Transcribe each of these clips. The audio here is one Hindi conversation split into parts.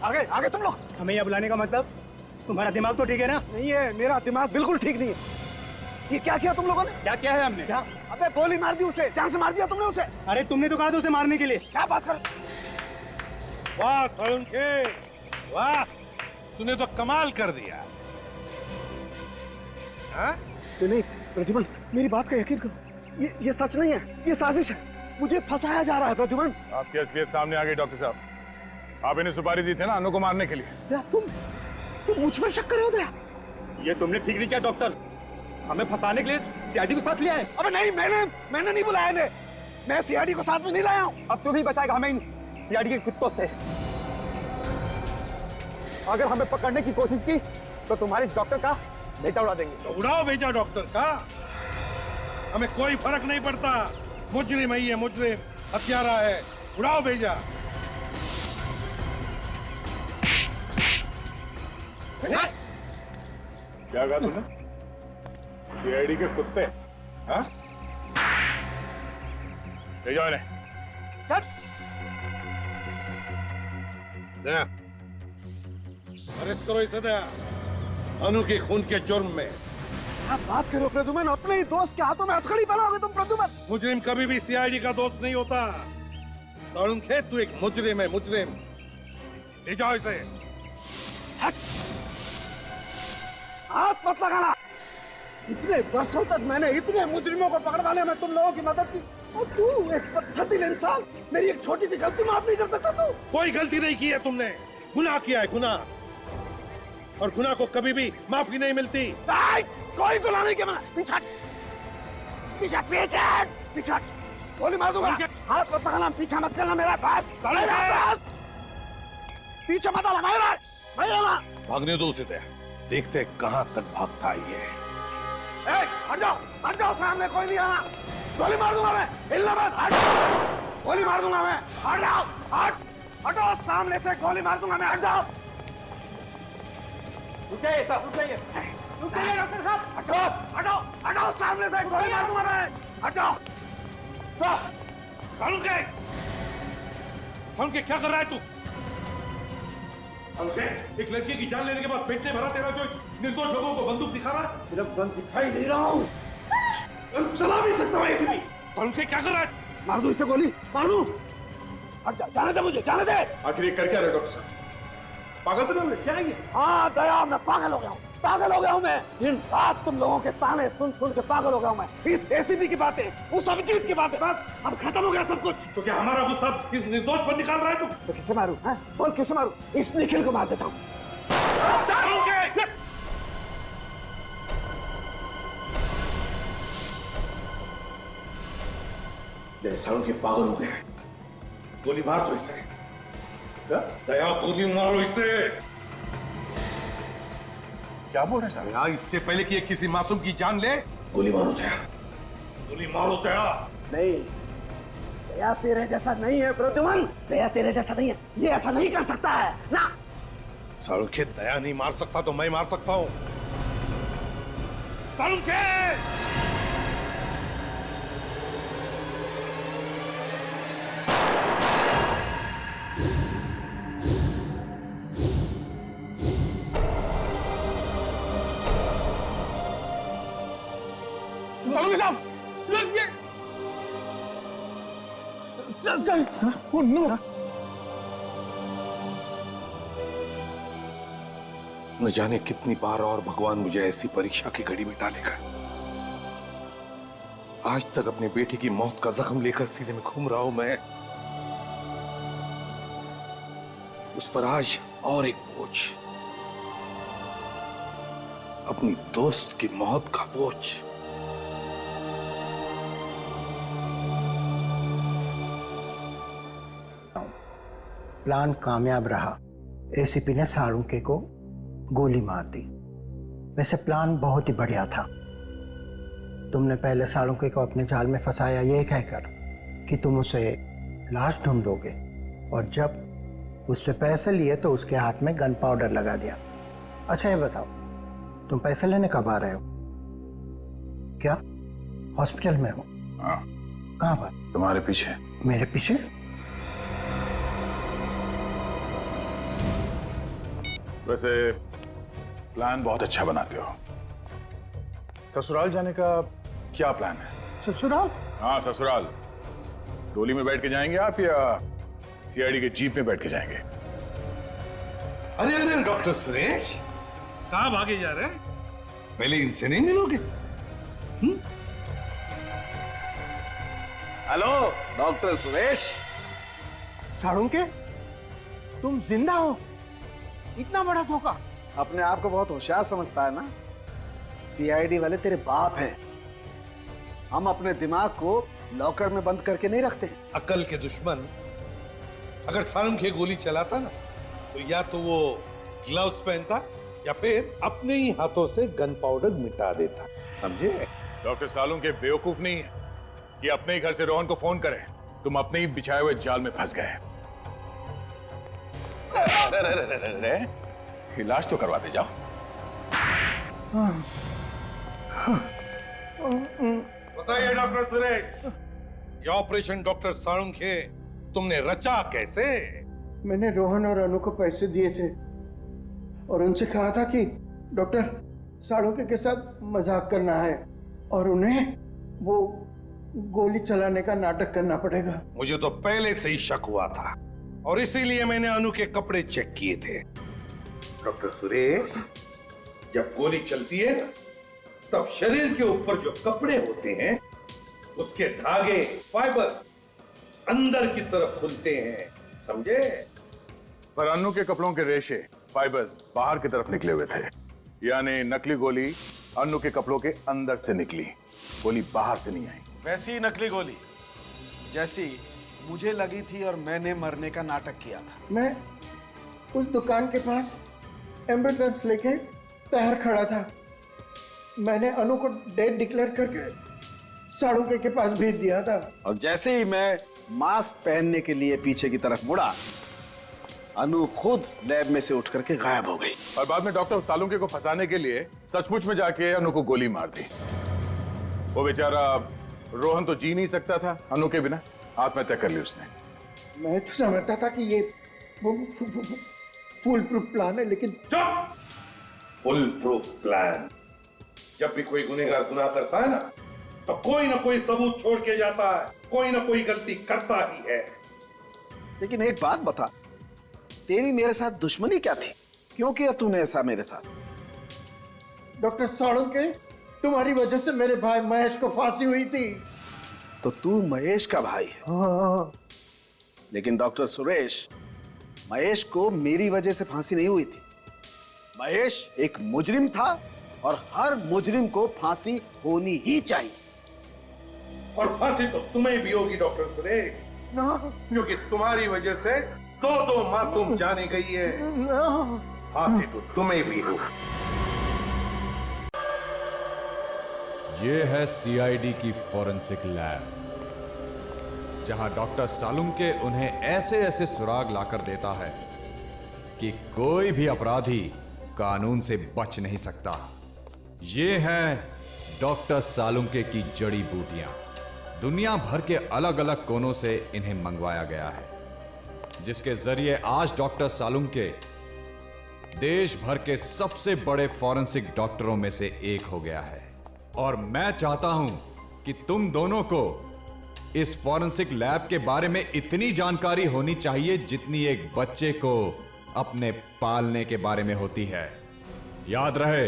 आगे आगे तुम लोग। हमें यहाँ बुलाने का मतलब? तुम्हारा दिमाग तो ठीक है ना? नहीं है, मेरा दिमाग बिल्कुल ठीक नहीं है। ये क्या किया तुम लोगों ने? क्या क्या है हमने? क्या? अबे गोली मार दी उसे, जान से मार दिया तुमने उसे। अरे तुमने तो कहा था उसे मारने के लिए। क्या बात कर? वाह साळुंखे, वाह, तूने तो कमाल कर दिया। हाँ? तो नहीं प्रद्युमन, मेरी बात का यकीन करो, ये सच नहीं है, ये साजिश है। मुझे फंसाया जा रहा है प्रद्युमन। आपके एसपीएस सामने आ गई डॉक्टर साहब। आप इन्हें सुपारी दी थी ना अनु को मारने के लिए। दया, तुम मुझ पर शक कर रहे हो दया? ये तुमने ठीक नहीं किया डॉक्टर, हमें फंसाने के लिए सीआईडी को साथ लिया है। अबे नहीं, मैंने नहीं बुलाया इन्हें। मैं सीआईडी को साथ में नहीं लाया हूँ। अब तू भी बचाएगा हमें इन सीआईडी के कुत्तों से। अगर हमें पकड़ने की कोशिश की तो तुम्हारे डॉक्टर का बेटा उड़ा देंगे। तो उड़ाओ भेजा डॉक्टर का, हमें कोई फर्क नहीं पड़ता। मुजरिम है ये, मुजरिम हत्यारा है, उड़ाओ भेजा। क्या कहा तुमने? सीआईडी के कुत्ते? हाँ? ले जाओ इन्हें। दया, अरेस्ट करो इसे दया, अनु के खून के जुर्म में। क्या बात करो प्रद्युमन, अपने ही दोस्त के हाथों में हथकड़ी पहनाओगे तुम प्रद्युमन? मुजरिम कभी भी सीआईडी का दोस्त नहीं होता। साळुंखे, तू एक मुजरिम है, मुजरिम। ले जाओ इसे। हाथ मत लगाना। इतने वर्षों तक मैंने इतने मुजरिमों को पकड़वाने में तुम लोगों की मदद की, और तू एक पत्थरदिल इंसान मेरी एक छोटी सी गलती माफ नहीं कर सकता तू? कोई गलती नहीं की है तुमने, गुनाह किया है, गुनाह, और गुनाह को कभी भी माफी नहीं मिलती। नहीं, कोई गुनाह नहीं किया मैंने। पीछे पीछे पीछे पीछे, गोली मार दूंगा। हाथ मत लगाना, पीछे मत करना मेरा पास, पीछे मत आना मेरा। भागने दो उसे दया, देखते हैं कहां तक भागता है ये। हट जाओ, सामने कोई नहीं आना। गोली मार दूंगा मैं, हिलना मत, हट। गोली मार दूंगा मैं, हट जाओ, हटो सामने से, गोली मार दूंगा मैं, हट जाओ। रुकिए डॉक्टर साहब, हटो सामने से, गोली मार दूंगा मैं, हट जाओ। साळुंखे, साळुंखे क्या कर रहा है तू? साळुंखे, एक लड़की की जान लेने के बाद पेट में भरा तेरा जो निर्दोष लोगों को बंदूक दिखा रहा है। सिर्फ गन दिखाई नहीं रहा हूँ, चला भी सकता हूँ ऐसे भी। साळुंखे क्या कर रहा है? मार दूं इसे गोली, मार दूं। हट जा, जाने दे मुझे, जाने दे। आखिर ये कर क्या रहे डॉक्टर साहब? पागल तो नहीं हुए? क्या है ये? हाँ दया, मैं पागल हो गया हूँ मैं। दिन रात तुम लोगों के ताने सुन सुन के पागल हो गया हूँ मैं। इस एसीपी की बातें, उस अभिजीत की बातें, बस अब खत्म हो गया सब कुछ। तो क्या हमारा गुस्सा इस निर्दोष पर निकाल रहा है तू? तो किसे मारूं? हाँ? बोल किसे मारूं? इस निखिल को मार देता हूँ। साळुंखे पागल हो गया, गोली मार दो इसे। दया, गोली मारो इसे। क्या बोल रहे हैं साहब? इससे पहले कि ये किसी मासूम की जान ले, गोली मारो दया, गोली मारो दया। नहीं, दया तेरे जैसा नहीं है प्रद्युमन, दया तेरे जैसा नहीं है, ये ऐसा नहीं कर सकता है ना। साळुंखे, दया नहीं मार सकता तो मैं मार सकता हूं। साळुंखे! न जाने कितनी बार और भगवान मुझे ऐसी परीक्षा की घड़ी में डालेगा। आज तक अपने बेटे की मौत का जख्म लेकर सीने में घूम रहा हूं मैं, उस पर आज और एक बोझ, अपनी दोस्त की मौत का बोझ। प्लान कामयाब रहा। एसीपी ने साळुंखे को गोली मार दी। वैसे प्लान बहुत ही बढ़िया था। तुमने पहले साळुंखे को अपने जाल में फंसाया ये कहकर कि तुम उसे लाश ढूंढोगे, और जब उससे पैसे लिए तो उसके हाथ में गन पाउडर लगा दिया। अच्छा ये बताओ, तुम पैसे लेने कब आ रहे हो? क्या हॉस्पिटल में हो? हाँ। कहाँ पर? तुम्हारे पीछे। मेरे पीछे? वैसे प्लान बहुत अच्छा बनाते हो। ससुराल जाने का क्या प्लान है? ससुराल? हाँ ससुराल। डोली में बैठ के जाएंगे आप या सीआईडी के जीप में बैठ के जाएंगे? अरे अरे डॉक्टर सुरेश, कहाँ भागे जा रहे हैं? पहले इनसे नहीं मिलोगे? Hello doctor Suresh. साळुंके, तुम जिंदा हो? इतना बड़ा धोखा! अपने आप को बहुत होशियार समझता है ना? सीआईडी वाले तेरे बाप हैं। हम अपने दिमाग को लॉकर में बंद करके नहीं रखते। अकल के दुश्मन अगर सालुंखे गोली चलाता ना, तो या तो वो ग्लव्स पहनता या फिर अपने ही हाथों से गन पाउडर मिटा देता। समझे? डॉक्टर सालुंखे बेवकूफ नहीं है कि अपने ही घर से रोहन को फोन करें। तुम अपने ही बिछाए हुए जाल में फंस गए। इलाज तो करवा दे जाओ। बताइए डॉक्टर सुरेश, ये ऑपरेशन डॉक्टर सालुंखे तुमने रचा कैसे? मैंने रोहन और अनु को पैसे दिए थे और उनसे कहा था कि डॉक्टर साळुंके के साथ मजाक करना है और उन्हें वो गोली चलाने का नाटक करना पड़ेगा। मुझे तो पहले से ही शक हुआ था और इसीलिए मैंने अनु के कपड़े चेक किए थे। डॉक्टर सुरेश, जब गोली चलती है ना, तब शरीर के ऊपर जो कपड़े होते हैं उसके धागे, फाइबर अंदर की तरफ खुलते हैं। समझे? पर अन्नू के कपड़ों के रेशे, फाइबर्स बाहर की तरफ निकले हुए थे। यानी नकली गोली अन्नू के कपड़ों के अंदर से निकली, गोली बाहर से नहीं आई। वैसी नकली गोली जैसी मुझे लगी थी और मैंने मरने का नाटक किया था। मैं उस दुकान के पास एम्बुलेंस लेके तैयार खड़ा था। मैंने अनु को डेड डिक्लेयर करके साळुंके के पास भेज दिया था। और जैसे ही मैं मास्क पहनने के लिए पीछे की तरफ मुड़ा, अनु खुद लैब में से उठ करके गायब हो गई। और बाद में डॉक्टर सालुंके को फंसाने के लिए सचमुच में जाके अनु को गोली मार दी। वो बेचारा रोहन तो जी नहीं सकता था अनु के बिना, आत्महत्या कर ली उसने। मैं तो समझता था कि ये फुल प्रूफ प्लान है, लेकिन चुप! Full proof plan. जब भी कोई गुनहगार गुनाह करता है ना, तो कोई ना कोई सबूत छोड़ के जाता है, कोई ना कोई गलती करता ही है। लेकिन एक बात बता, तेरी मेरे साथ दुश्मनी क्या थी? क्यों किया तूने ऐसा मेरे साथ? डॉक्टर साळुंके, तुम्हारी वजह से मेरे भाई महेश को फांसी हुई थी। तो तू महेश का भाई है। हाँ। लेकिन डॉक्टर सुरेश, महेश को मेरी वजह से फांसी नहीं हुई थी। महेश एक मुजरिम था और हर मुजरिम को फांसी होनी ही चाहिए। और फांसी तो तुम्हें भी होगी डॉक्टर सुरेश, क्योंकि तुम्हारी वजह से दो मासूम जाने गई है। फांसी तो तुम्हें भी होगी। ये है सीआईडी की फॉरेंसिक लैब, जहां डॉक्टर सालुंके उन्हें ऐसे ऐसे सुराग लाकर देता है कि कोई भी अपराधी कानून से बच नहीं सकता। ये हैं डॉक्टर सालुंके की जड़ी बूटियां। दुनिया भर के अलग अलग कोनों से इन्हें मंगवाया गया है, जिसके जरिए आज डॉक्टर सालुंके देश भर के सबसे बड़े फॉरेंसिक डॉक्टरों में से एक हो गया है। और मैं चाहता हूं कि तुम दोनों को इस फॉरेंसिक लैब के बारे में इतनी जानकारी होनी चाहिए जितनी एक बच्चे को अपने पालने के बारे में होती है। याद रहे,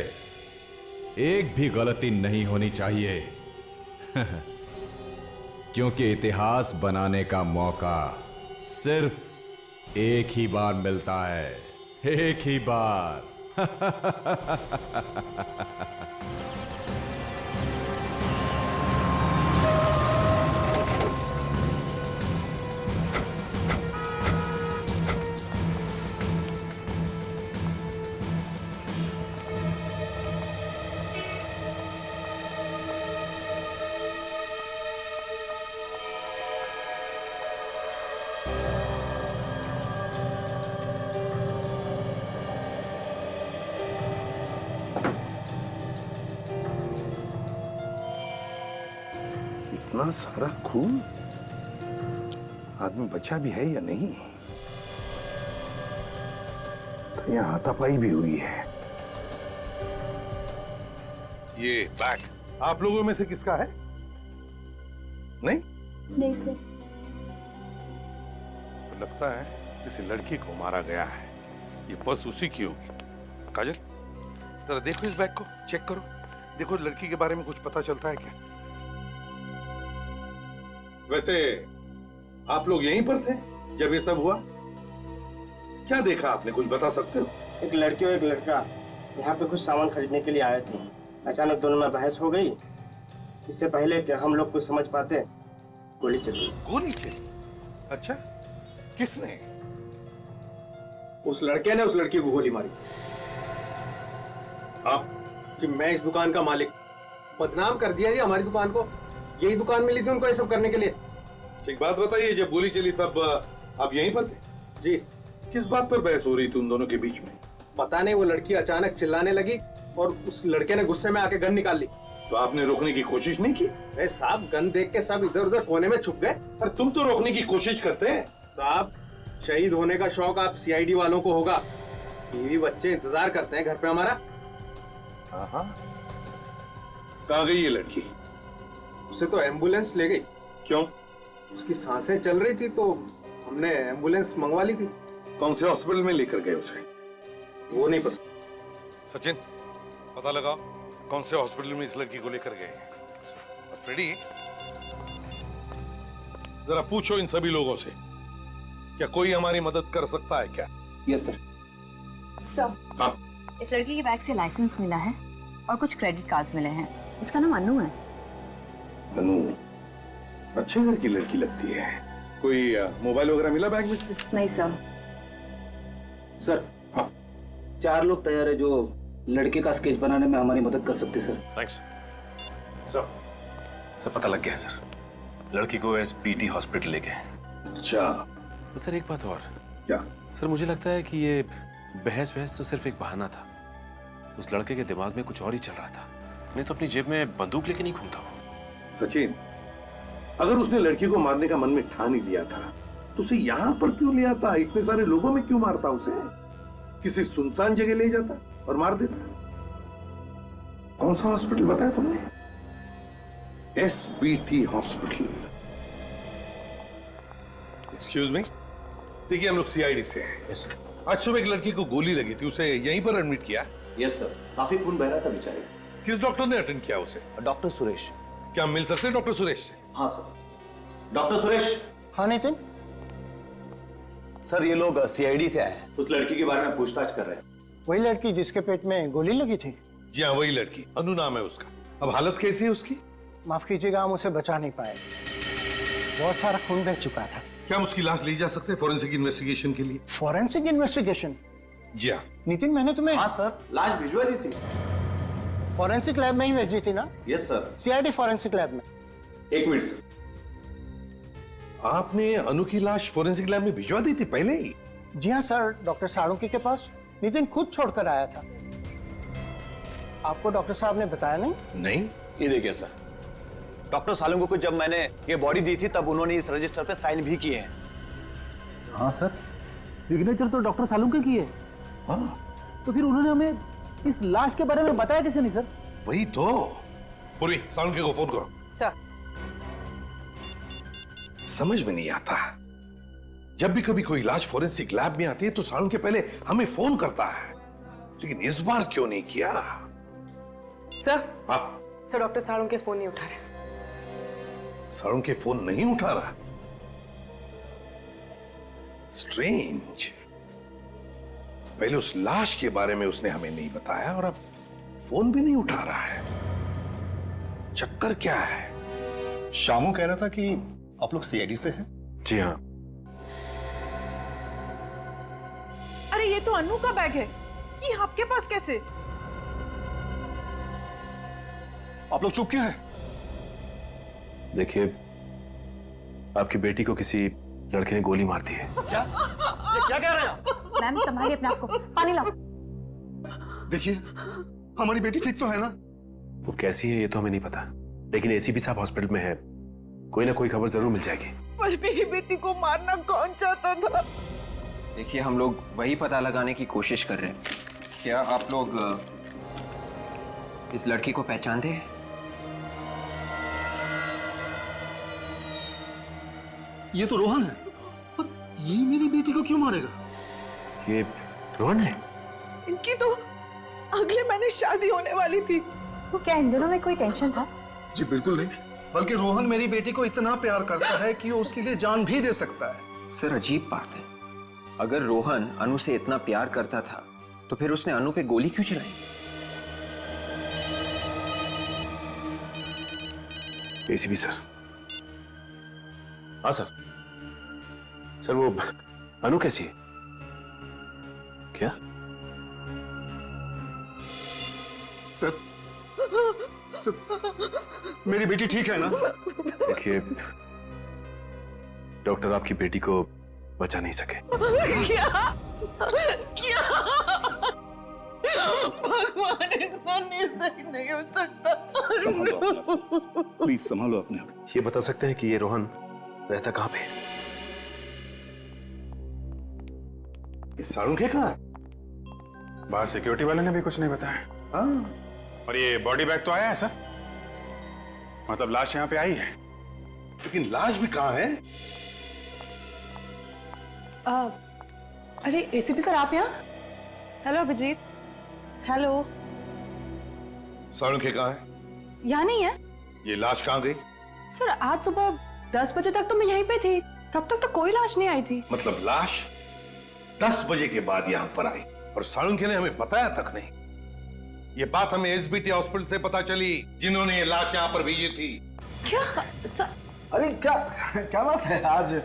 एक भी गलती नहीं होनी चाहिए क्योंकि इतिहास बनाने का मौका सिर्फ एक ही बार मिलता है, एक ही बार। इतना सारा खून, आदमी बचा भी है या नहीं? यहाँ हाथापाई भी हुई है। ये बैग आप लोगों में से किसका है? नहीं? नहीं सर। तो लगता है किसी लड़की को मारा गया है। ये पर्स उसी की होगी। काजल, जरा देखो इस बैग को, चेक करो, देखो लड़की के बारे में कुछ पता चलता है क्या? वैसे आप लोग यहीं पर थे जब ये सब हुआ? क्या देखा आपने, कुछ बता सकते हो? एक लड़की और एक लड़का यहाँ पे कुछ सामान खरीदने के लिए आए थे। अचानक दोनों में बहस हो गई। इससे पहले कि हम लोग कुछ समझ पाते, गोली चली। गोली चली? अच्छा, किसने? उस लड़के ने उस लड़की को गोली मारी। आप? कि मैं इस दुकान का मालिक, बदनाम कर दिया जी हमारी दुकान को। यही दुकान मिली थी उनको ये सब करने के लिए। एक बात बताइए, जब गोली चली तब आप यहीं पर थे? जी। किस बात पर बहस हो रही थी उन दोनों के बीच में? पता नहीं, वो लड़की अचानक चिल्लाने लगी और उस लड़के ने गुस्से में आके गन निकाल ली। तो आपने रोकने की कोशिश नहीं की? अरे साहब, गन देख के सब इधर उधर कोने में छुप गए। पर तुम तो रोकने की कोशिश करते हैं। साहब, शहीद होने का शौक आप सीआईडी वालों को होगा। बीवी बच्चे इंतजार करते हैं घर पे हमारा। हाँ। कहाँ गई ये लड़की? उसे तो एम्बुलेंस ले गई। क्यों? उसकी सांसें चल रही थी तो हमने एम्बुलेंस मंगवा ली थी। कौन से हॉस्पिटल में लेकर गए उसे? वो नहीं पता। सचिन, पता लगाओ कौन से हॉस्पिटल में इस लड़की को लेकर गए। फ्रेडी, जरा पूछो इन सभी लोगों से, क्या कोई हमारी मदद कर सकता है क्या? Yes sir. सर, हाँ। इस लड़की के बैग से लाइसेंस मिला है और कुछ क्रेडिट कार्ड मिले हैं। इसका नाम अनु है। अनु, अच्छे घर की लड़की लगती है। कोई मोबाइल वगैरह मिला बैग में? नहीं सर। सर, हाँ। 4 लोग तैयार है जो लड़के का स्केच बनाने में हमारी मदद कर सकते सर। थैंक्स सर, पता लग गया है सर। लड़की को एसपीटी हॉस्पिटल ले गए। अच्छा। तो सर एक बात और। क्या? सर मुझे लगता है कि ये बहस तो सिर्फ एक बहाना था। उस लड़के के दिमाग में कुछ और ही चल रहा था, नहीं तो अपनी जेब में बंदूक लेके नहीं घूमता वो। सचिन, अगर उसने लड़की को मारने का मन में ठान ही लिया था तो उसे यहाँ पर क्यों ले आता? इतने सारे लोगों में क्यों मारता उसे? किसी सुनसान जगह ले जाता और मार देता। कौन सा हॉस्पिटल बताया तुमने? SBT hospital. एक्सक्यूज मी, देखिए हम लोग सीआईडी से हैं। Yes sir. आज सुबह एक लड़की को गोली लगी थी, उसे यहीं पर एडमिट किया? यस सर, काफी खून बह रहा था बेचारे। किस डॉक्टर ने अटेंड किया उसे? डॉक्टर सुरेश। क्या हम मिल सकते हैं डॉक्टर सुरेश से? हाँ सर। डॉक्टर सुरेश। हाँ नितिन। सर, ये लोग सीआईडी से आए हैं, उस लड़की के बारे में पूछताछ कर रहे हैं। वही लड़की जिसके पेट में गोली लगी थी? जी हाँ, वही लड़की। अनु नाम है उसका। अब हालत कैसी है उसकी? माफ कीजिएगा, हम उसे बचा नहीं पाए। बहुत सारा खून बह चुका था। क्या हम उसकी लाश ली जा सकते हैं फॉरेंसिक इन्वेस्टिगेशन के लिए? Forensic investigation? जी हाँ। नितिन, मैंने तुम्हें हाँ सर, लाश भिजवा दी थी। फॉरेंसिक लैब में ही भेजी थी ना? Yes sir. CID forensic lab में। 1 मिनट सर। आपने अनु की लाश फॉरेंसिक लैब में भिजवा दी थी पहले ही? जी हाँ सर, डॉक्टर साळुंके के पास नितिन खुद छोड़कर आया था। आपको डॉक्टर साहब ने बताया नहीं? नहीं। ये देखिए सर, डॉक्टर सालुंके को जब मैंने ये बॉडी दी थी तब उन्होंने इस रजिस्टर पे साइन भी किए हैं। हाँ सर, सिग्नेचर तो डॉक्टर सालुंके की है। हाँ, तो फिर उन्होंने हमें इस लाश के बारे में बताया कैसे नहीं सर? वही तो। पूरी साळुंके को फोन करो। सर। समझ में नहीं आता, जब भी कभी कोई लाश फॉरेंसिक लैब में आती है तो साळुंके पहले हमें फोन करता है, लेकिन इस बार क्यों नहीं किया? सर। हाँ। सर, डॉक्टर साळुंके फोन नहीं उठा रहे। साळुंके फोन नहीं उठा रहा? स्ट्रेंज। पहले उस लाश के बारे में उसने हमें नहीं बताया और अब फोन भी नहीं उठा रहा है। चक्कर क्या है? शामू कह रहा था कि आप लोग सीआईडी से हैं। जी हाँ। अरे ये तो अनु का बैग है, ये आपके पास कैसे? आप लोग चुप क्यों हैं? देखिए, आपकी बेटी को किसी लड़के ने गोली मार दी है। क्या? ये क्या कह रहे हैं आप? मैम, संभालिए अपने आप को। पानी लाओ। देखिए, हमारी बेटी ठीक तो है ना? वो कैसी है ये तो हमें नहीं पता, लेकिन एसीपी साहब हॉस्पिटल में है, कोई ना कोई खबर जरूर मिल जाएगी। पर मेरी बेटी को मारना कौन चाहता था? देखिए, हम लोग वही पता लगाने की कोशिश कर रहे हैं। क्या आप लोग इस लड़की को पहचानते हैं? ये तो रोहन है। पर ये मेरी बेटी को क्यों मारेगा? ये रोहन है? इनकी तो अगले महीने शादी होने वाली थी। क्या इन दोनों में कोई टेंशन था? जी बिल्कुल नहीं, बल्कि रोहन मेरी बेटी को इतना प्यार करता है कि वो उसके लिए जान भी दे सकता है। सर, अजीब बात है। अगर रोहन अनु से इतना प्यार करता था तो फिर उसने अनु पे गोली क्यों चलाई? ACP sir. हाँ सर। सर, वो अनु कैसी है? क्या? सर मेरी बेटी ठीक है ना? देखिए, डॉक्टर आपकी बेटी को बचा नहीं सके। क्या? क्या? भगवान इतना निर्दयी नहीं हो सकता। प्लीज संभालो अपने आप। ये बता सकते हैं कि ये रोहन रहता कहाँ पे? ये साळुंखे कहाँ है? बाहर सिक्योरिटी वाले ने भी कुछ नहीं बताया। हाँ, और ये बॉडी बैग तो आया है सर, मतलब लाश यहाँ पे आई है, लेकिन लाश भी कहाँ है? अरे एसीपी सर, आप यहाँ? हेलो अभिजीत। हेलो। साळुंखे कहाँ है? यहाँ नहीं है। ये लाश कहाँ गई? सर, आज सुबह 10 बजे तक तो मैं यहीं पे थी, तब तक तो कोई लाश नहीं आई थी। मतलब लाश 10 बजे के बाद यहाँ पर आई और साळुंखे ने हमें बताया तक नहीं। ये बात हमें एसबीटी हॉस्पिटल से पता चली, जिन्होंने ये लाश यहाँ पर भेजी थी। क्या सर? अरे क्या क्या बात है, आज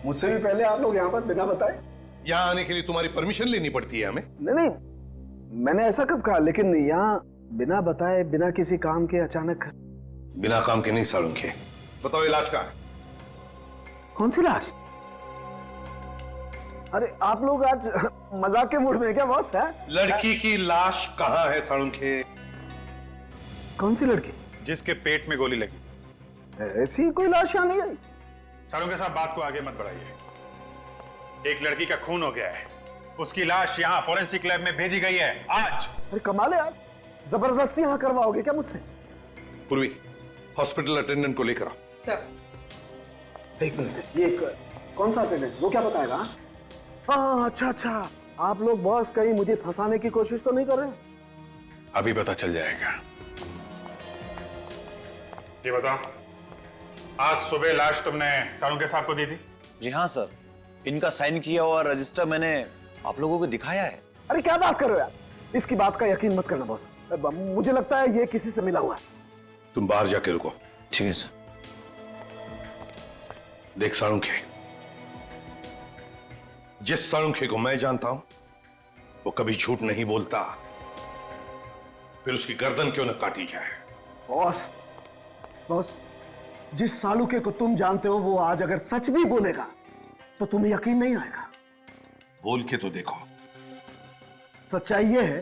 मुझसे भी पहले आप लोग यहाँ पर बिना बताए? यहाँ आने के लिए तुम्हारी परमिशन लेनी पड़ती है हमें। नहीं, मैंने ऐसा कब कहा, लेकिन यहाँ बिना बताए, बिना किसी काम के अचानक। बिना काम के नहीं साळुंखे, बताओ ये लाश कहाँ है? कौन सी लाश? अरे आप लोग आज मजाक के मूड में क्या बॉस? है लड़की की लाश कहाँ है साळुंखे? कौन सी लड़की? जिसके पेट में गोली लगी। ऐसी कोई लाश यहाँ नहीं आई। साळुंखे साहब, बात को आगे मत बढ़ाइए। एक लड़की का खून हो गया है, उसकी लाश यहाँ फॉरेंसिक लैब में भेजी गई है आज। अरे कमाल है, आप जबरदस्ती यहाँ करवाओगे क्या मुझसे? पूर्वी, हॉस्पिटल अटेंडेंट को लेकर आओ। सर, एक मिनट, ये कौन सा अटेंडेंट? वो क्या बताएगा? हाँ, अच्छा, आप लोग बॉस कहीं मुझे फंसाने की कोशिश तो नहीं कर रहे? अभी पता चल जाएगा। ये बताओ, आज सुबह लाश तुमने साळुंखे साहब को दी थी? जी हाँ सर, इनका साइन किया हुआ रजिस्टर मैंने आप लोगों को दिखाया है। अरे क्या बात कर रहे हो यार, इसकी बात का यकीन मत करना बॉस, मुझे लगता है ये किसी से मिला हुआ है। तुम बाहर जाके रुको। ठीक है सर। देख साळुंखे, जिस साळुंखे को मैं जानता हूं वो कभी झूठ नहीं बोलता, फिर उसकी गर्दन क्यों न काटी जाए। बॉस, जिस साळुंखे को तुम जानते हो वो आज अगर सच भी बोलेगा तो तुम्हें यकीन नहीं आएगा। बोल के तो देखो। सच्चाई ये है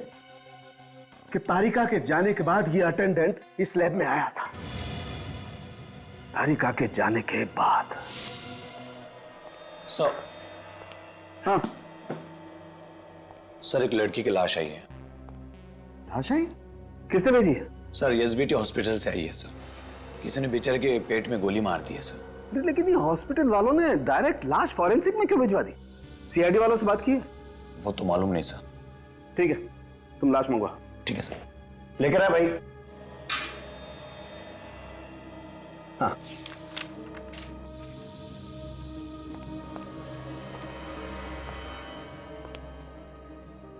कि तारिका के जाने के बाद ये अटेंडेंट इस लैब में आया था। तारिका के जाने के बाद। सर। हाँ सर, एक लड़की की लाश आई है। लाश आई? किसने भेजी है? सर, एसबीटी हॉस्पिटल से आई है सर। किसी ने बेचारे के पेट में गोली मार दी है सर। लेकिन ये हॉस्पिटल वालों ने डायरेक्ट लाश फॉरेंसिक में क्यों भिजवा दी? सीआईडी वालों से बात की है? वो तो मालूम नहीं सर। ठीक है, तुम लाश मंगवा। ठीक है सर। लेकर आ भाई। हाँ,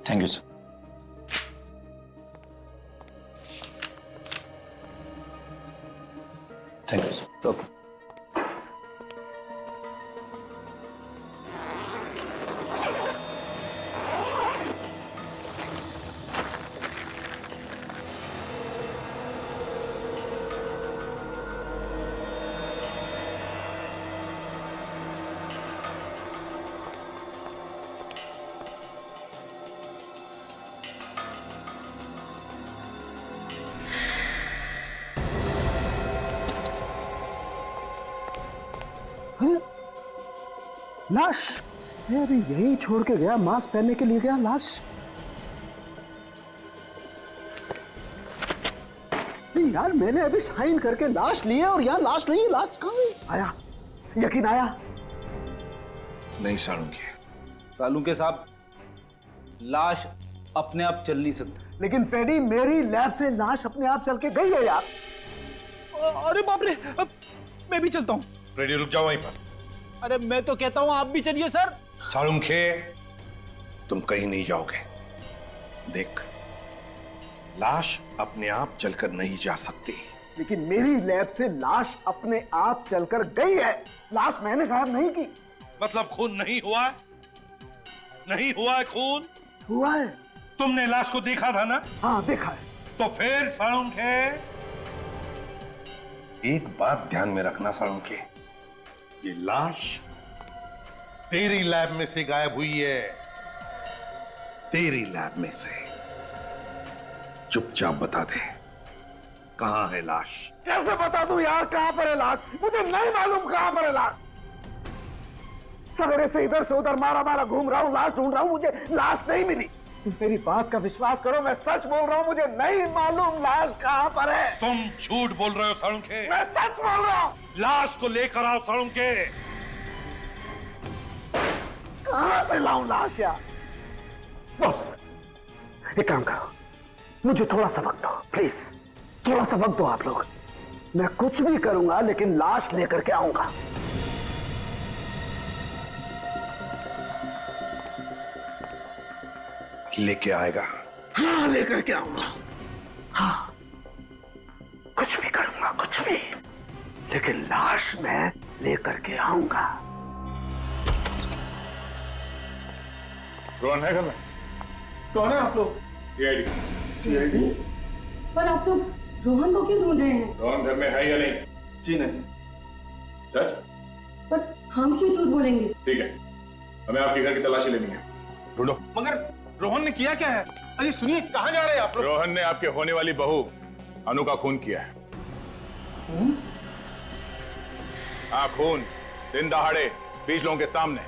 thank you sir. Thank you sir. Okay. लाश मैं अभी यही छोड़ के गया, मास्क पहनने के लिए गया, लाश नहीं यार, मैंने अभी साइन करके लाश ली है और यहाँ लाश नहीं है। लाश कहाँ है? आया, यकीन आया? नहीं सालुंके। सालुंके साहब, लाश अपने आप चल नहीं सकती। लेकिन पेडी, मेरी लैब से लाश अपने आप चल के गई है यार। अरे बाप रे, अब मैं भी चलता हूँ। रेडी, रुक जाओ वहीं पर। अरे मैं तो कहता हूँ आप भी चलिए सर। सालुंके, तुम कहीं नहीं जाओगे। देख, लाश अपने आप चलकर नहीं जा सकती। लेकिन मेरी लैब से लाश अपने आप चलकर गई है। लाश मैंने गायब नहीं की। मतलब खून नहीं हुआ? नहीं हुआ है खून? हुआ है। तुमने लाश को देखा था ना? हाँ देखा है। तो फिर सालुंके, एक बात ध्यान में रखना सालुंके, ये लाश तेरी लैब में से गायब हुई है। तेरी लैब में से। चुपचाप बता दे, कहां है लाश? कैसे बता दूं यार कहां पर है लाश? मुझे नहीं मालूम कहां पर है लाश। सवेरे से इधर से उधर मारा मारा घूम रहा हूं, लाश ढूंढ रहा हूं, मुझे लाश नहीं मिली। मेरी बात का विश्वास करो, मैं सच बोल रहा हूं, मुझे नहीं मालूम लाश कहां पर है। तुम झूठ बोल रहे हो सालुंके। मैं सच बोल रहा हूं। लाश को लेकर आओ सालुंके। कहां से लाऊं लाश यार? बॉस, एक काम करो, मुझे थोड़ा सा वक्त दो प्लीज, थोड़ा सा वक्त दो आप लोग। मैं कुछ भी करूंगा लेकिन लाश लेकर के आऊंगा। लेके आएगा? हाँ लेकर के आऊंगा। हाँ, कुछ भी करूंगा, कुछ भी, लेकिन लाश मैं लेकर के आऊंगा। रोहन है घर में? कौन है आप लोग? सीआईडी। पर आप लोग रोहन को क्यों ढूंढ रहे हैं? रोहन घर में है या नहीं? जी नहीं। सच? पर हम क्यों झूठ बोलेंगे? ठीक है, हमें आपके घर की तलाशी लेनी है, ढूंढो। मगर रोहन ने किया क्या है? अरे सुनिए, कहाँ जा रहे हैं आप लोग? रोहन ने आपके होने वाली बहू अनु का खून किया है। हाँ, खून, दिन दहाड़े, 20 लोगों के सामने।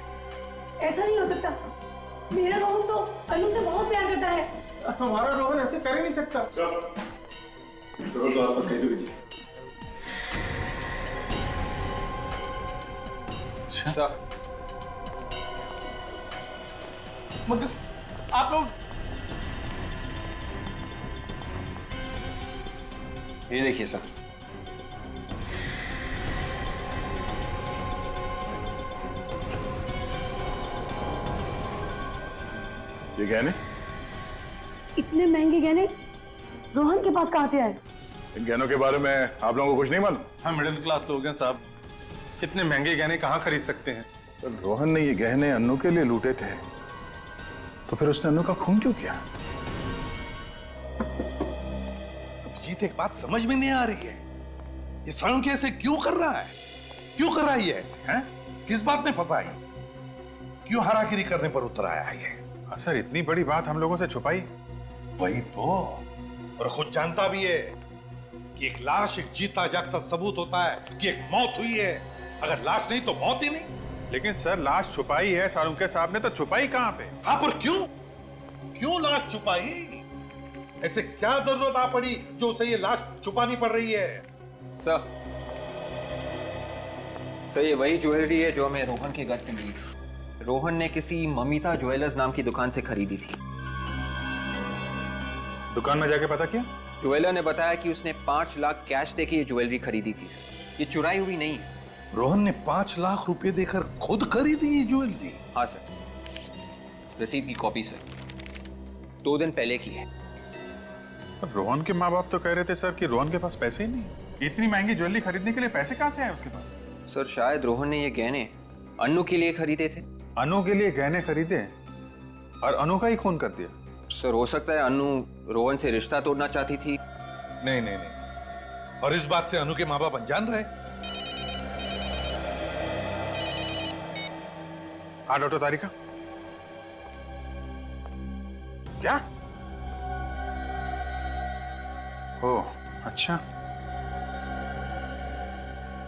ऐसा नहीं हो सकता। मेरा रोहन तो अनु से बहुत प्यार करता है। हमारा रोहन ऐसे कर ही नहीं सकता। चलो तो आसपास कहीं तो कीजिए। मगर आप लोग, ये देखिए सर, ये गहने? इतने महंगे गहने रोहन के पास कहां से आए? इन गहनों के बारे में आप लोगों को कुछ नहीं मालूम? हम मिडिल क्लास लोग हैं साहब, कितने महंगे गहने कहाँ खरीद सकते हैं? तो रोहन ने ये गहने अन्नू के लिए लूटे थे, तो फिर उसने अन्नू का खून क्यों किया? अभिजीत, एक बात समझ में नहीं आ रही है, ये सालुंके ऐसे क्यों कर रहा है? क्यों कर रहा है ये ऐसे? हैं? किस बात में फंसा है? क्यों हारागिरी करने पर उतर आया है ये? सर, इतनी बड़ी बात हम लोगों से छुपाई? वही तो, और खुद जानता भी है कि एक लाश एक जीता जागता सबूत होता है कि एक मौत हुई है। अगर लाश नहीं तो मौत ही नहीं। लेकिन सर, लाश छुपाई है सालुंके साहब ने, तो छुपाई कहां पे? हाँ, पर क्यों? क्यों लाश छुपाई? ऐसे क्या जरूरत आ पड़ी जो उसे ये लाश छुपानी पड़ रही है? सर, ये वही ज्वेलरी है जो हमें रोहन के घर से मिली थी। रोहन ने किसी ममिता ज्वेलर्स नाम की दुकान से खरीदी थी। दुकान में जाके पता किया? ज्वेलर ने बताया कि उसने 5 लाख कैश देके ये ज्वेलरी खरीदी थी सर। ये चुराई हुई नहीं है। रोहन ने 5 लाख रुपए देकर खुद खरीदी ये ज्वेलरी? हाँ सर, रसीद की कॉपी सर, 2 दिन पहले की है। रोहन के माँ बाप तो कह रहे थे सर कि रोहन के पास पैसे ही नहीं। इतनी महंगी ज्वेलरी खरीदने के लिए पैसे कहाँ से आए उसके पास? सर, शायद रोहन ने ये गहने अनु के लिए खरीदे थे। अनु के लिए गहने खरीदे और अनु का ही खून कर दिया? सर, हो सकता है अनु रोहन से रिश्ता तोड़ना चाहती थी। नहीं नहीं नहीं, और इस बात से अनु के माँ बाप अनजान रहे? हाँ डॉक्टर तारिका, क्या? ओह अच्छा,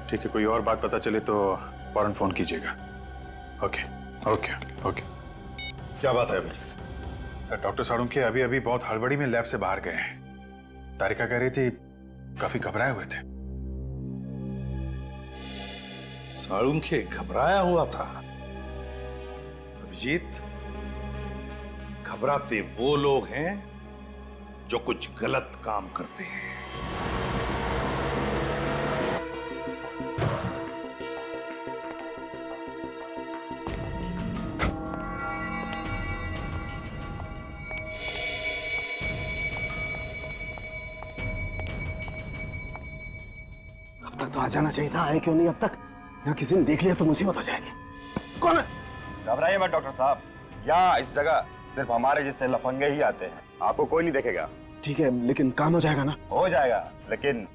ठीक है, कोई और बात पता चले तो फौरन फोन कीजिएगा। ओके। Okay okay. क्या बात है अभी? सर डॉक्टर साळुंखे अभी अभी बहुत हड़बड़ी में लैब से बाहर गए हैं। तारिका कह रही थी काफी घबराए हुए थे। साळुंखे घबराया हुआ था? अभिजीत, घबराते वो लोग हैं जो कुछ गलत काम करते हैं। अब तक तो आ जाना चाहिए था, आए क्यों नहीं अब तक? यहाँ किसी ने देख लिया तो मुसीबत हो जाएगी। कौन है? घबराइए मत डॉक्टर साहब, यहाँ इस जगह सिर्फ हमारे जैसे लफंगे ही आते हैं, आपको कोई नहीं देखेगा। ठीक है, लेकिन काम हो जाएगा ना? हो जाएगा, लेकिन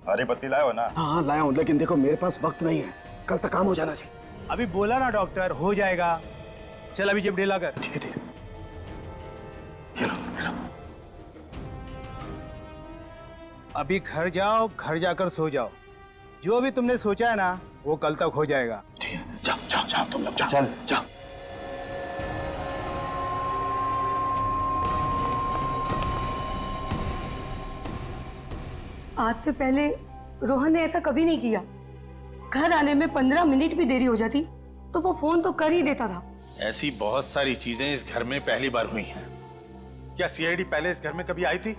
हरी पत्ती लाए हो ना? हाँ लाया हूँ, लेकिन देखो मेरे पास वक्त नहीं है, कल तक काम हो जाना चाहिए। अभी बोला ना डॉक्टर, हो जाएगा। चल अभी जेब ढीला कर। ठीक है ठीक है। अभी घर जाओ, घर जाकर सो जाओ। जो भी तुमने सोचा है ना वो कल तक हो जाएगा। ठीक है, जाओ जाओ जाओ तुम लोग, जाओ चल जाओ। आज से पहले रोहन ने ऐसा कभी नहीं किया। घर आने में 15 मिनट भी देरी हो जाती तो वो फोन तो कर ही देता था। ऐसी बहुत सारी चीजें इस घर में पहली बार हुई हैं। क्या सीआईडी पहले इस घर में कभी आई थी?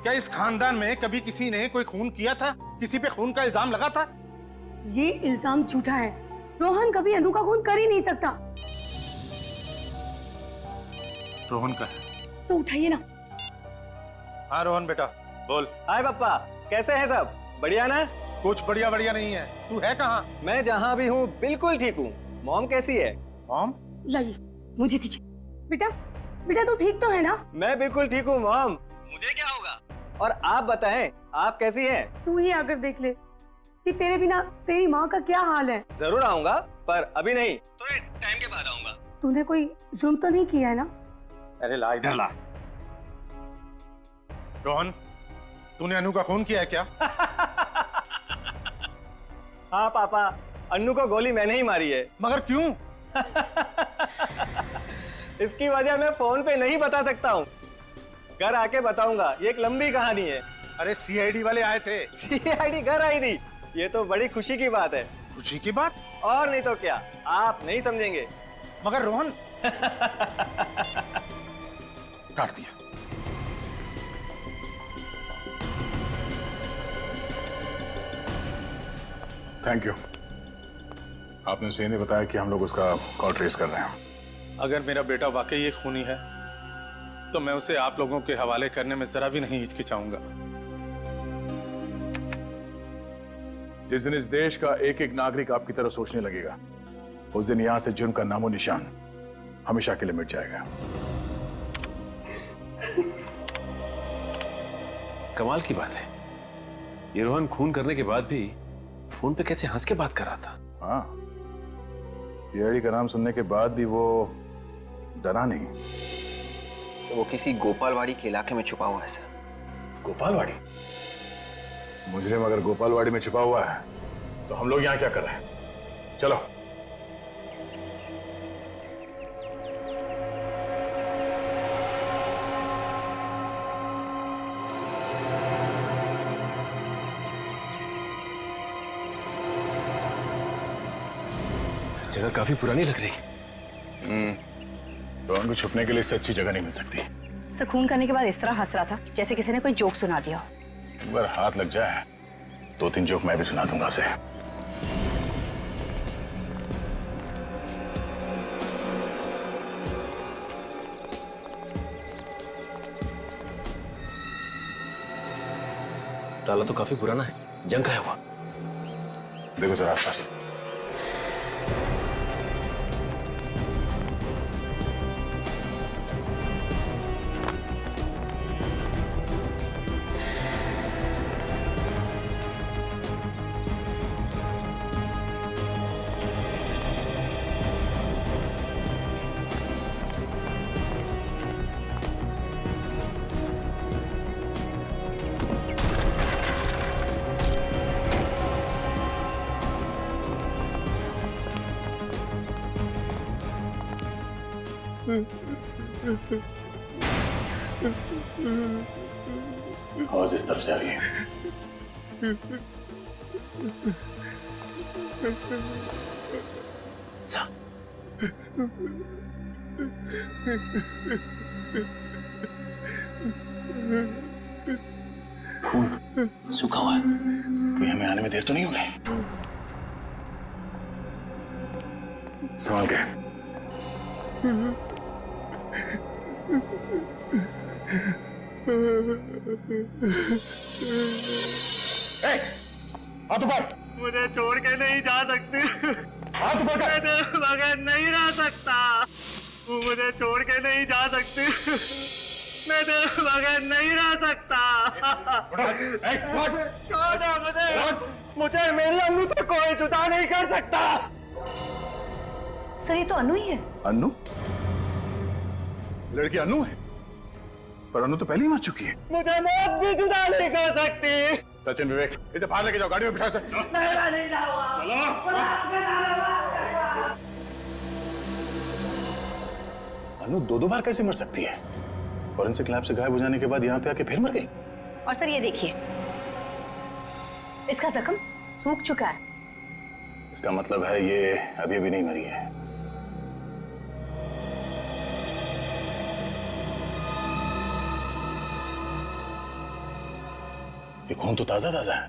क्या इस खानदान में कभी किसी ने कोई खून किया था? किसी पे खून का इल्जाम लगा था? ये इल्जाम झूठा है। रोहन कभी अनु का खून कर ही नहीं सकता। रोहन का है तो उठाइए ना। हाँ रोहन बेटा बोल। हाय पापा, कैसे हैं सब? बढ़िया ना? कुछ बढ़िया बढ़िया नहीं है। तू है कहाँ? मैं जहाँ भी हूँ बिल्कुल ठीक हूँ। मॉम कैसी है? मॉम? लाइए मुझे दीजिए। बेटा बेटा तू ठीक तो है ना? मैं बिल्कुल ठीक हूँ मॉम। मुझे क्या होगा? और आप बताएं, आप कैसी हैं? तू ही आकर देख ले कि तेरे बिना तेरी माँ का क्या हाल है। जरूर आऊंगा, पर अभी नहीं, थोड़े टाइम के बाद आऊंगा। तूने कोई जुर्म तो नहीं किया है ना? अरे ला इधर ला। रोहन, तूने अनु का खून किया है क्या? हाँ पापा, अन्नू को गोली मैंने ही मारी है। मगर क्यों? इसकी वजह मैं फोन पे नहीं बता सकता हूँ, घर आके बताऊंगा। ये एक लंबी कहानी है। अरे सीआईडी वाले आए थे। सीआईडी घर आई थी, ये तो बड़ी खुशी की बात है। खुशी की बात? और नहीं तो क्या, आप नहीं समझेंगे। मगर रोहन काट दिया। थैंक यू, आपने उसे नहीं बताया कि हम लोग उसका कॉल ट्रेस कर रहे हैं। अगर मेरा बेटा वाकई एक खूनी है तो मैं उसे आप लोगों के हवाले करने में जरा भी नहीं हिचकिचाऊंगा। जिस दिन इस देश का एक एक नागरिक आपकी तरह सोचने लगेगा, उस दिन यहां से जुर्म का नामो निशान हमेशा के लिए मिट जाएगा। कमाल की बात है, ये रोहन खून करने के बाद भी फोन पे कैसे हंस के बात कर रहा था। हाँ, सीआईडी का नाम सुनने के बाद भी वो डरा नहीं। तो वो किसी गोपालवाड़ी के इलाके में छुपा हुआ है सर। गोपालवाड़ी? मुजरिम अगर गोपालवाड़ी में छुपा हुआ है तो हम लोग यहाँ क्या कर रहे हैं? चलो। जगह काफी पुरानी लग रही। तो उनको छुपने के लिए इससे अच्छी जगह नहीं मिल सकती। सर खून करने के बाद इस तरह हंस रहा था जैसे किसी ने कोई जोक सुना दिया हो। अगर हाथ लग जाए 2-3 जोक मैं भी सुना दूंगा उसे। ताला तो काफी पुराना है, जंग खाया हुआ। देखो सर आसपास। आवाज इस तरफ से आ रही है। खून सूखा हुआ है। कोई हमें आने में देर तो नहीं हो गई? संभाल के। हाथ ऊपर। मुझे छोड़ के नहीं जा सकती। हाथ ऊपर कर। मैं तेरे बगैर नहीं रह सकता। तू मुझे छोड़ के नहीं जा सकती। मैं तेरे बगैर नहीं रह सकता। छोड़ दे मुझे मेरी अनु से कोई जुदा नहीं कर सकता। सर ये तो अनु ही है। अनु? लड़की अनु है, पर अनु तो पहले ही मर चुकी है। मुझे मौत भी जुदा नहीं कर सकती। सचिन, विवेक, इसे बाहर लेके जाओ, गाड़ी में बिठा से। नहीं जाऊंगा। अनु दो बार कैसे मर सकती है? फॉरेंसिक लैब से गायब हो जाने के बाद यहाँ पे आके फिर मर गई। और सर ये देखिए, इसका जख्म सूख चुका है। इसका मतलब है ये अभी भी नहीं मरी है। ये खून तो ताजा ताजा है।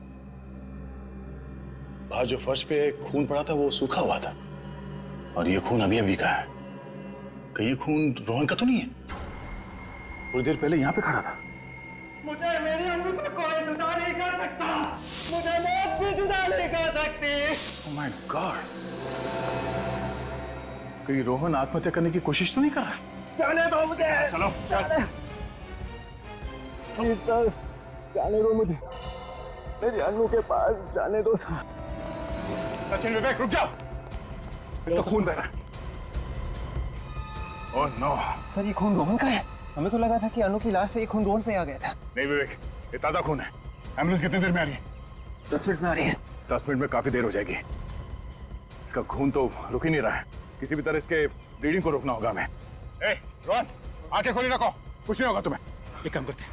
बाहर जो फर्श पे खून पड़ा था वो सूखा हुआ था, और ये खून अभी अभी का है। कहीं ये खून रोहन का तो नहीं है? थोड़ी देर पहले यहाँ पे खड़ा था। मुझे मेरी अनु से कोई जुदा नहीं कर सकता। मुझे मौत भी जुदा नहीं कर सकती। Oh my God! कहीं रोहन आत्महत्या करने की कोशिश तो नहीं कर रहा? जाने दो मुझे। चलो चल। प्लीज सर, जाने दो मुझे। मेरी अनु के पास जाने दो सर। सचिन, विवेक, रुक जाओ। इसका खून बह रहा है। Oh no. सर ये खून रोहन का है। हमें तो लगा था कि अनु की लाश से ये खून रोहन पे आ गया था। नहीं विवेक, ये ताजा खून है। एम्बुलेंस कितनी देर में आ रही है? 10 मिनट में आ रही है। 10 मिनट में काफी देर हो जाएगी। इसका खून तो रुक ही नहीं रहा है। किसी भी तरह इसके ब्लीडिंग को रोकना होगा हमें। ए, रोहन, आंखें खोली रखो, कुछ नहीं होगा तुम्हें। एक काम करते हैं,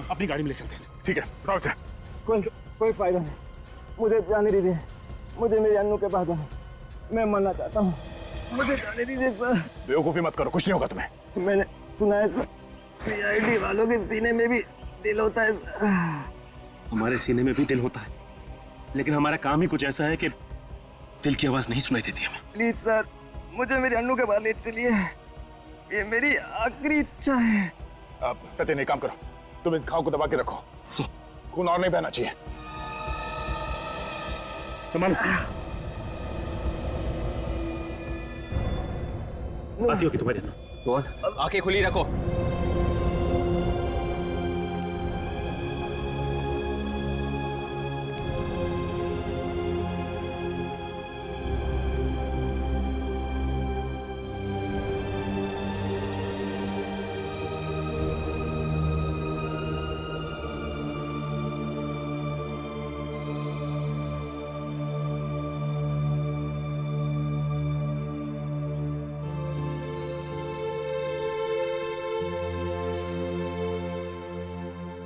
अपनी गाड़ी में ले चलते हैं। ठीक है, उठाओ से। कोई फायदा नहीं, मुझे जाने दीजिए। मुझे मेरी अनु के पास जाना, मैं मरना चाहता हूँ। मुझे जाने दीजिए सर। बेवकूफी मत करो, कुछ नहीं होगा तुम्हें। मैंने सुना है सर, सीआईडी वालों के सीने में भी दिल होता है। हमारे सीने में भी दिल होता है, लेकिन हमारा काम ही कुछ ऐसा है कि दिल की आवाज नहीं सुनाई देती हमें। प्लीज सर, मुझे मेरी अनु के पास ले चलिए। ये मेरी आखिरी इच्छा है। अब सचिन, एक काम करो, तुम इस घाव को दबा के रखो। खून और नहीं बहना चाहिए। संभालो। आती होगी तुम्हारी अनु। रोहन, आंखें खुली रखो।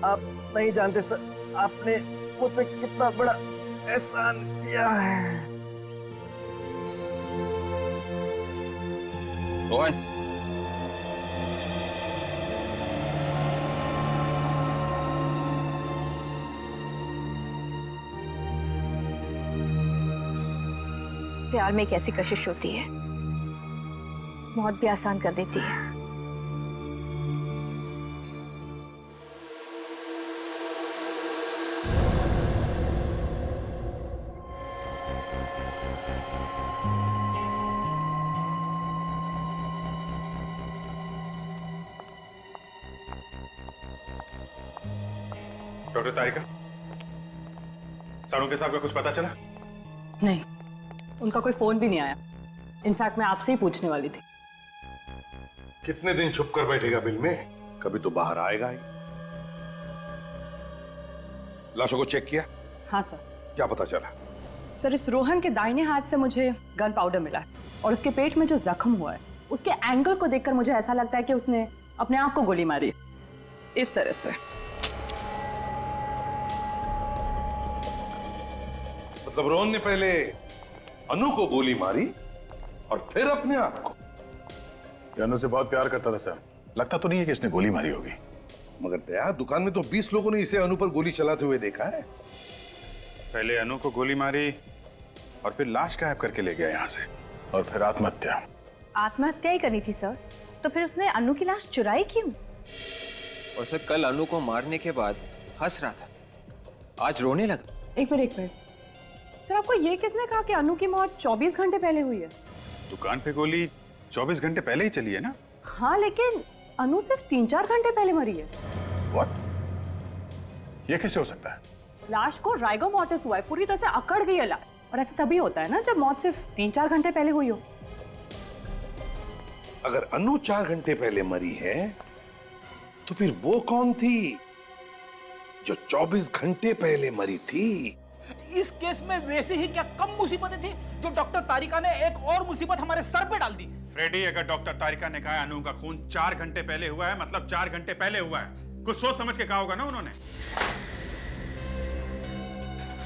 आप नहीं जानते सर, आपने मुझसे कितना बड़ा एहसान किया है। रोहन, प्यार में एक ऐसी कशिश होती है, मौत भी आसान कर देती है। डॉक्टर तारिका, साळुंखे साहब का कुछ पता चला? नहीं, उनका कोई फोन भी नहीं आया। इनफैक्ट मैं आपसे ही पूछने वाली थी। कितने दिन छुप कर बैठेगा बिल में? कभी तो बाहर आएगा ही। लाशों को चेक किया? हाँ सर। क्या पता चला? सर, इस रोहन के दाहिने हाथ से मुझे गन पाउडर मिला है, और उसके पेट में जो जख्म हुआ है उसके एंगल को देखकर मुझे ऐसा लगता है कि उसने अपने आप को गोली मारी इस तरह से। मतलब रोहन ने पहले अनु को गोली मारी और फिर अपने आप को। ये अनु से बहुत प्यार करता था सर, लगता तो नहीं है कि इसने गोली मारी होगी। मगर दया, दुकान में तो 20 लोगों ने इसे अनु पर गोली चलाते हुए देखा है। पहले अनु को गोली मारी और फिर लाश गायब करके ले गया यहाँ से, और फिर आत्महत्या। आत्महत्या ही करनी थी सर, तो फिर उसने अनु की लाश चुराई क्यों? और सर कल अनु को मारने के बाद हंस रहा था, आज रोने लगा। एक मिनट सर, आपको ये किसने कहा कि अनु की मौत 24 घंटे पहले हुई है? दुकान पे गोली 24 घंटे पहले ही चली है ना? हाँ, लेकिन अनु सिर्फ 3-4 घंटे पहले मरी है। What? ये कैसे हो सकता है? लाश को राइगो मॉर्टिस हुआ है, पूरी तरह से अकड़ गई है लाश, और ऐसा तभी होता है ना जब मौत सिर्फ 3-4 घंटे पहले हुई हो। अगर अनु 4 घंटे पहले मरी है तो फिर वो कौन थी जो 24 घंटे पहले मरी थी? इस केस में वैसे ही क्या कम मुसीबतें थी जो डॉक्टर तारिका ने एक और मुसीबत हमारे सर पे डाल दी। फ्रेडी, अगर डॉक्टर तारिका ने कहा अनु का खून 4 घंटे पहले हुआ है, मतलब 4 घंटे पहले हुआ है। कुछ सोच समझ के कहा होगा ना उन्होंने।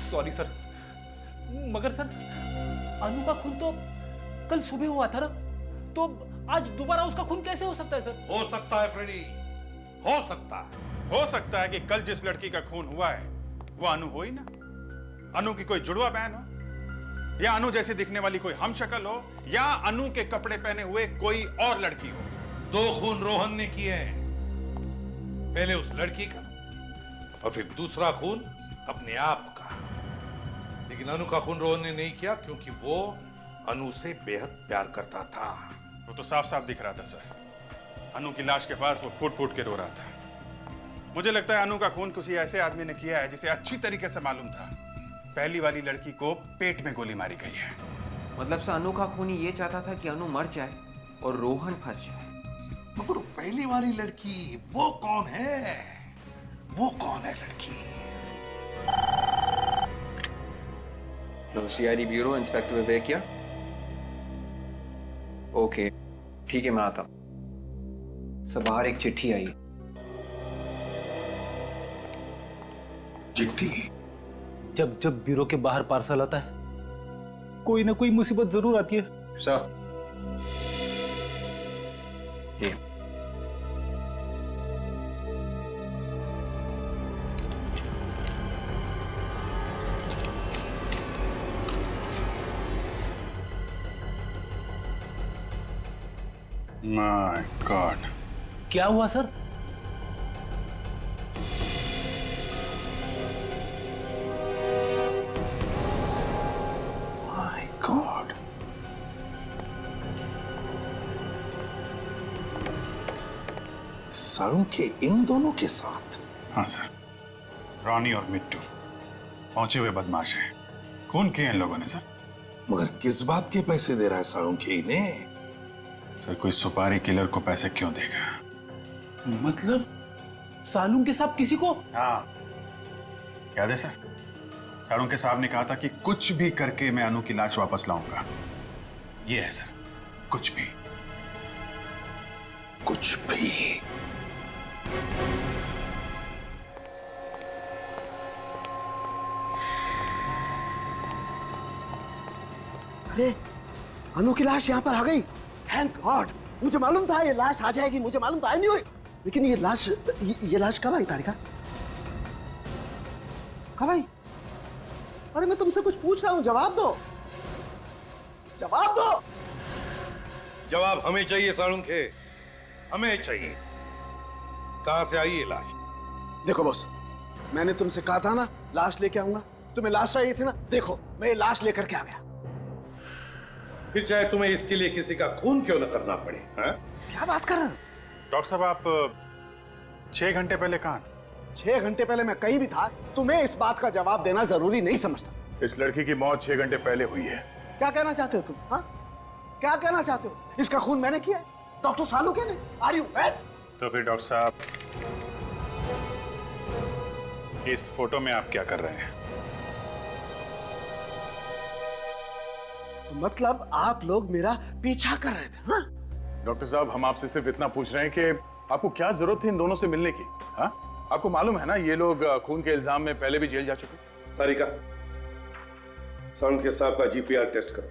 सॉरी सर, मगर सर अनु का खून तो कल सुबह हुआ था ना, तो आज दोबारा उसका खून कैसे हो सकता है सर? हो सकता है फ्रेडी, हो सकता है। हो सकता है कि कल जिस लड़की का खून हुआ है वो अनु हो ही ना। अनु की कोई जुड़वा बहन हो, या अनु जैसी दिखने वाली कोई हमशक्ल हो, या अनु के कपड़े पहने हुए कोई और लड़की हो। 2 खून रोहन ने किए हैं, पहले उस लड़की का और फिर दूसरा खून अपने आप का। लेकिन अनु का खून रोहन ने नहीं किया क्योंकि वो अनु से बेहद प्यार करता था। वो तो साफ साफ दिख रहा था सर। अनु की लाश के पास वो फूट फूट के रो रहा था। मुझे लगता है अनु का खून किसी ऐसे आदमी ने किया है जिसे अच्छी तरीके से मालूम था पहली वाली लड़की को पेट में गोली मारी गई है। मतलब से अनु का खूनी ये चाहता था कि अनु मर जाए और रोहन फंस जाए। मगर पहली वाली लड़की वो कौन है? वो कौन है लड़की? CID bureau, inspector Vivekiya. Okay, ठीक है, मैं आता हूं। सब बाहर एक चिट्ठी आई। चिट्ठी? जब जब ब्यूरो के बाहर पार्सल आता है कोई ना कोई मुसीबत जरूर आती है सर। ये माय गॉड, क्या हुआ सर? सारुण के इन दोनों के साथ? हाँ सर, रानी और मिट्टू पहुंचे हुए बदमाश हैं। खून किए इन लोगों ने सर। मगर किस बात के पैसे दे रहा है सारुण के इन्हें? सर कोई सुपारी किलर को पैसे क्यों देगा? मतलब सालून के साहब किसी को? हाँ, याद है सर, सारुण के साहब ने कहा था कि कुछ भी करके मैं अनु की लाश वापस लाऊंगा। ये है सर, कुछ भी। कुछ भी? अरे अनु की लाश यहाँ पर आ गई। थैंक गॉड, मुझे मालूम था ये लाश आ जाएगी, मुझे मालूम था। नहीं हुई, लेकिन ये लाश कब आई तारिका? कब आई? अरे मैं तुमसे कुछ पूछ रहा हूँ, जवाब दो, जवाब दो। जवाब हमें चाहिए सारुण के, हमें चाहिए। कहां से आई ये लाश? देखो बॉस, मैंने तुमसे कहा था ना लाश लेके आऊंगा, तुम्हें लाश चाहिए थी ना, देखो मैं ये लाश लेकर के आ गया। फिर चाहे तुम्हें इसके लिए किसी का खून क्यों न करना पड़े। हाँ? क्या बात कर रहे हो? डॉक्टर साहब, आप 6 घंटे पहले कहाँ थे? 6 घंटे पहले मैं कहीं भी था, तुम्हें इस बात का जवाब देना जरूरी नहीं समझता। इस लड़की की मौत 6 घंटे पहले हुई है। क्या कहना चाहते हो तुम? हाँ, क्या कहना चाहते हो? इसका खून मैंने किया, डॉक्टर सालुके ने। Are you mad? तो फिर डॉक्टर साहब, इस फोटो में आप क्या कर रहे हैं? मतलब आप लोग मेरा पीछा कर रहे थे? हाँ? डॉक्टर साहब, हम आपसे सिर्फ इतना पूछ रहे हैं कि आपको क्या जरूरत थी इन दोनों से मिलने की? हाँ, आपको मालूम है ना ये लोग खून के इल्जाम में पहले भी जेल जा चुके। तारिका, साउंड के साहब का जीपीआर टेस्ट करो।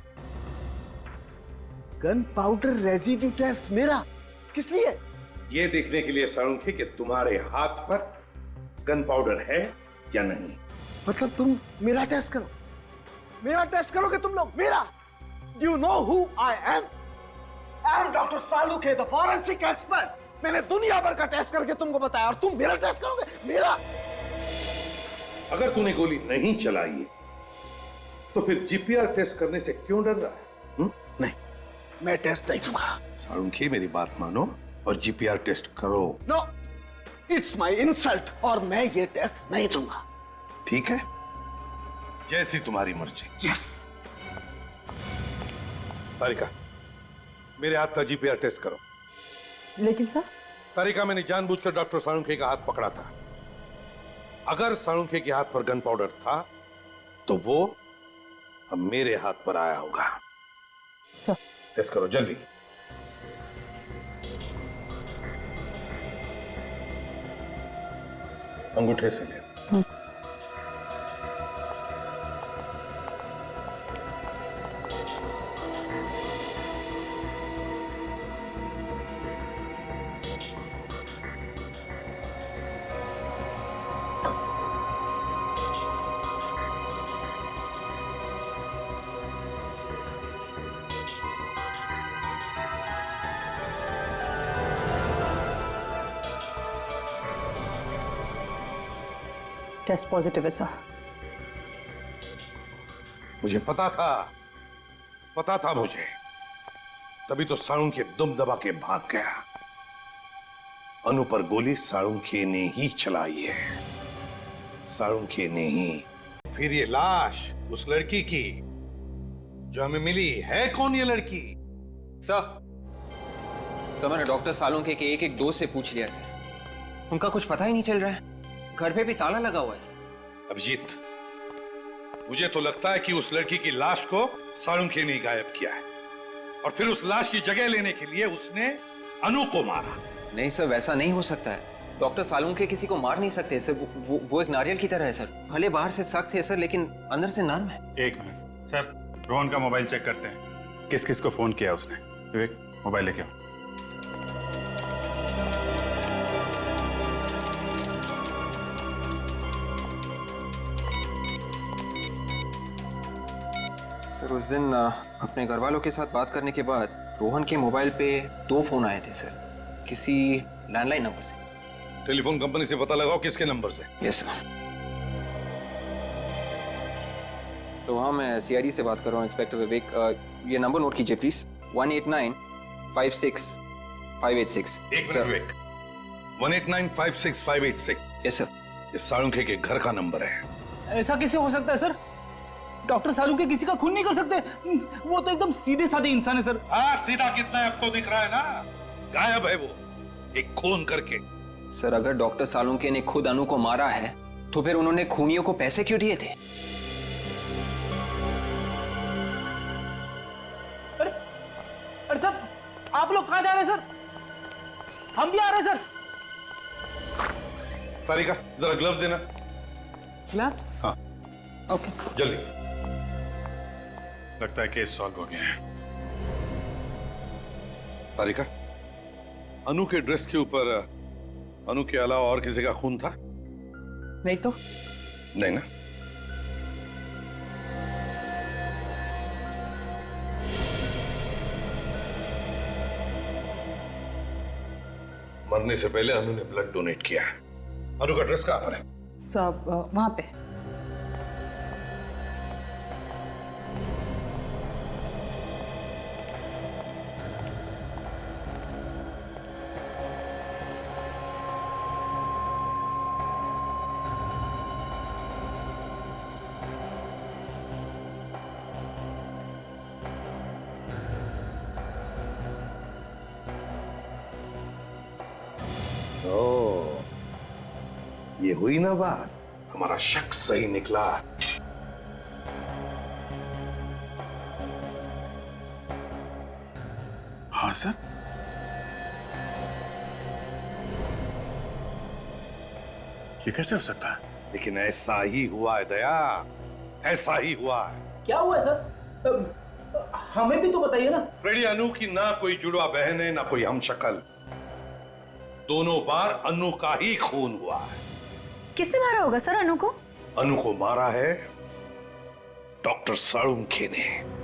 गन पाउडर रेजिड्यू टेस्ट मेरा किस लिए? ये देखने के लिए साळुंखे कि तुम्हारे हाथ पर गन पाउडर है या नहीं। मतलब तुम मेरा टेस्ट करो, मेरा टेस्ट करोगे तुम लोग? मेरा? Do you know who I am? I am Dr. Salukhe, the forensic expert. मैंने दुनिया भर का टेस्ट करके तुमको बताया और तुम मेरा टेस्ट करोगे? मेरा? अगर तूने गोली नहीं चलाई है, तो फिर जीपीआर टेस्ट करने से क्यों डर रहा है? नहीं, मैं टेस्ट नहीं दूंगा। साळुंखे, मेरी बात मानो और जीपीआर टेस्ट करो। नो, इट्स माय इंसल्ट और मैं ये टेस्ट नहीं दूंगा। ठीक है, जैसी तुम्हारी मर्जी। यस। तारिका, मेरे हाथ का जीपीआर टेस्ट करो। लेकिन सर, तारिका, मैंने जानबूझकर डॉक्टर साळुंखे का हाथ पकड़ा था। अगर साळुंखे के हाथ पर गन पाउडर था तो वो अब मेरे हाथ पर आया होगा। सर, टेस्ट करो जल्दी। अंगूठे से ले। टेस्ट पॉजिटिव है सर। मुझे पता था मुझे, तभी तो साळुंखे दुम दबा के भाग गया। अनु पर गोली साळुंखे ने ही चलाई है, साळुंखे ने ही। फिर ये लाश उस लड़की की जो हमें मिली है, कौन ये लड़की? सर मैंने डॉक्टर सालुंखे के एक दोस्त से पूछ लिया सर, उनका कुछ पता ही नहीं चल रहा है। घर पे भी ताला लगा हुआ है सर। अभिजीत, मुझे तो लगता है कि उस लड़की की लाश को साळुंखे ने गायब किया है और फिर उस लाश की जगह लेने के लिए उसने अनु को मारा। नहीं सर, वैसा नहीं हो सकता है। डॉक्टर सालुंखे किसी को मार नहीं सकते सर। वो एक नारियल की तरह है सर। भले बाहर से सख्त है सर, लेकिन अंदर से नरम है। एक मिनट सर, रोहन का मोबाइल चेक करते हैं, किस किस को फोन किया उसने। विवेक, मोबाइल लेके आओ। सर उस दिन अपने घर वालों के साथ बात करने के बाद रोहन के मोबाइल पे 2 फोन आए थे सर, किसी लैंडलाइन नंबर से। टेलीफोन कंपनी से पता लगाओ किसके नंबर से। Yes sir. तो हाँ, मैं सीआईडी से बात कर रहा हूँ, इंस्पेक्टर विवेक। ये नंबर नोट कीजिए प्लीज, 189565886। एक मिनट विवेक, 189565886। Yes sir. ये साळुंखे के घर का नंबर है। ऐसा कैसे हो सकता है सर? डॉक्टर सालुंखे किसी का खून नहीं कर सकते। वो तो एकदम सीधे साधे इंसान है सर। हाँ, सीधा कितना है अब तो दिख रहा है ना। गायब है वो एक खून करके। सर अगर डॉक्टर सालुंखे ने खुद अनु को मारा है तो फिर उन्होंने खूनियों को पैसे क्यों दिए थे? अरे सर, आप लोग कहाँ जा रहे हैं सर? हम भी आ रहे हैं सर। तारिका, जरा ग्लव्स देना। ग्लव्स? हाँ ओके सर। जल्दी। लगता है केस सॉल्व हो गया है। तारिका, अनु के ड्रेस के ऊपर अनु के अलावा और किसी का खून था? नहीं तो? नहीं ना? मरने से पहले अनु ने ब्लड डोनेट किया है। अनु का ड्रेस कहां पर है? सब वहां पे। ये हुई ना बात, हमारा शक सही निकला। हाँ सर। ये कैसे हो सकता है? लेकिन ऐसा ही हुआ है दया, ऐसा ही हुआ है। क्या हुआ है सर? हमें भी तो बताइए ना। रेडी, अनु की ना कोई जुड़वा बहन है ना कोई हमशक्ल। दोनों बार अनु का ही खून हुआ है। किसने मारा होगा सर अनु को? अनु को मारा है डॉक्टर साळुंखे ने।